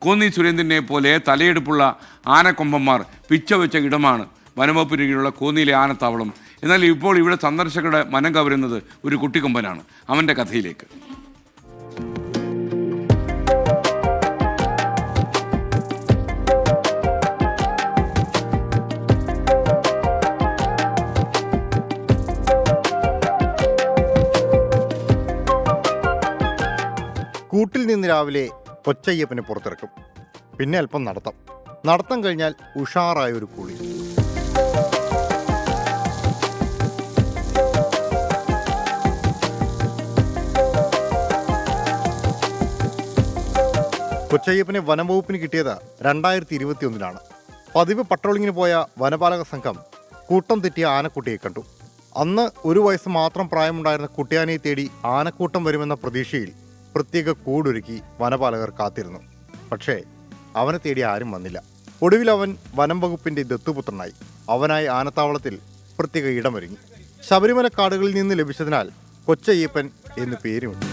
കോന്നി സുരേന്ദ്രനെ പോലെ തലയെടുപ്പുള്ള ആനക്കൊമ്പന്മാർ പിച്ചവെച്ച ഇടമാണ് വനംവകുപ്പിന് കീഴിലുള്ള കോന്നിയിലെ ആനത്താവളം. എന്നാൽ ഇപ്പോൾ ഇവിടെ സന്ദർശകരുടെ മനം കവരുന്നത് ഒരു കുട്ടിക്കൊമ്പനാണ്. അവൻ്റെ കഥയിലേക്ക്. കൂട്ടിൽ നിന്ന് രാവിലെ കൊച്ചയ്യപ്പനെ പുറത്തിറക്കും. പിന്നെ അല്പം നടത്തം കഴിഞ്ഞാൽ ഉഷാറായ ഒരു കുളി. കൊച്ചയ്യപ്പനെ വനംവകുപ്പിന് കിട്ടിയത് 2021-ലാണ്. പതിവ് പട്രോളിങ്ങിന് പോയ വനപാലക സംഘം കൂട്ടം തെറ്റിയ ആനക്കുട്ടിയെ കണ്ടു. അന്ന് 1 വയസ്സ് മാത്രം പ്രായമുണ്ടായിരുന്ന കുട്ടിയാനയെ തേടി ആനക്കൂട്ടം വരുമെന്ന പ്രതീക്ഷയിൽ പ്രത്യേക കൂടൊരുക്കി വനപാലകർ കാത്തിരുന്നു. പക്ഷേ അവനെ തേടി ആരും വന്നില്ല. ഒടുവിൽ അവൻ വനം വകുപ്പിന്റെ ദത്തുപുത്രനായി. അവനായി ആനത്താവളത്തിൽ പ്രത്യേക ഇടമൊരുങ്ങി. ശബരിമല കാടുകളിൽ നിന്ന് ലഭിച്ചതിനാൽ കൊച്ചയ്യപ്പൻ എന്ന് പേരുമുണ്ട്.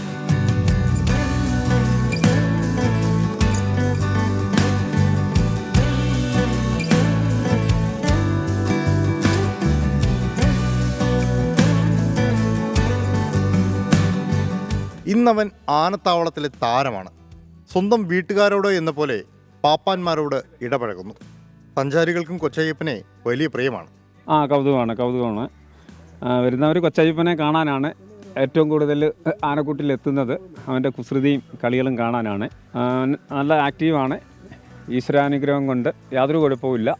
ഇന്നവൻ ആനത്താവളത്തിലെ താരമാണ്. സ്വന്തം വീട്ടുകാരോട് എന്ന പോലെ പാപ്പാന്മാരോട് ഇടപഴകുന്നു. സഞ്ചാരികൾക്കും കൊച്ചയ്യപ്പനെ വലിയ പ്രിയമാണ്. കൗതുകമാണ്. വരുന്നവർ കൊച്ചയ്യപ്പനെ കാണാനാണ് ഏറ്റവും കൂടുതൽ ആനക്കൂട്ടിലെത്തുന്നത്. അവൻ്റെ കുസൃതിയും കളികളും കാണാനാണ്. നല്ല ആക്റ്റീവാണ്. ഈശ്വരാനുഗ്രഹം കൊണ്ട് യാതൊരു കുഴപ്പമില്ല.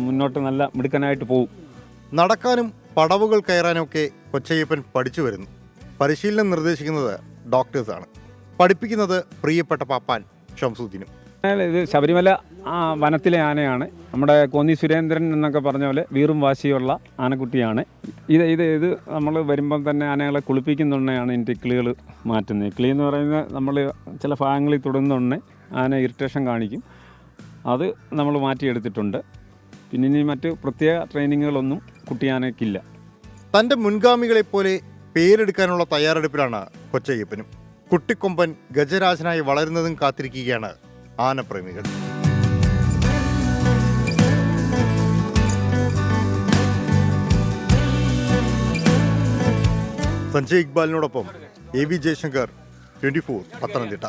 മുന്നോട്ട് നല്ല മിടുക്കനായിട്ട് പോകും. നടക്കാനും പടവുകൾ കയറാനുമൊക്കെ കൊച്ചയ്യപ്പൻ പഠിച്ചു വരുന്നു. പരിശീലനം നിർദ്ദേശിക്കുന്നത് ഡോക്ടേഴ്സാണ്. പഠിപ്പിക്കുന്നത് പ്രിയപ്പെട്ട പാപ്പാൻ ഷംസുദ്ദീനും. ഇത് ശബരിമല വനത്തിലെ ആനയാണ്. നമ്മുടെ കോന്നി സുരേന്ദ്രൻ എന്നൊക്കെ പറഞ്ഞ പോലെ വീറും വാശിയുള്ള ആനക്കുട്ടിയാണ്. ഇത് നമ്മൾ വരുമ്പം തന്നെ ആനകളെ കുളിപ്പിക്കുന്നുണ്ടെയാണ് ഇതിൻ്റെ കിളികൾ മാറ്റുന്നത്. കിളി എന്ന് പറയുന്നത് നമ്മൾ ചില ഭാഗങ്ങളിൽ തൊടുന്നുണ്ടെ ആന ഇറിറ്റേഷൻ കാണിക്കും. അത് നമ്മൾ മാറ്റിയെടുത്തിട്ടുണ്ട്. പിന്നെ ഇനി മറ്റ് പ്രത്യേക ട്രെയിനിങ്ങുകളൊന്നും കുട്ടിയാനയ്ക്കില്ല. തൻ്റെ മുൻഗാമികളെപ്പോലെ പേരെടുക്കാനുള്ള തയ്യാറെടുപ്പിലാണ് കൊച്ചയ്യപ്പനും. കുട്ടിക്കൊമ്പൻ ഗജരാജനായി വളരുന്നതും കാത്തിരിക്കുകയാണ് ആനപ്രേമികൾ. സഞ്ജയ് ഇക്ബാലിനോടൊപ്പം AV ജയശങ്കർ, 24 പത്തനംതിട്ട.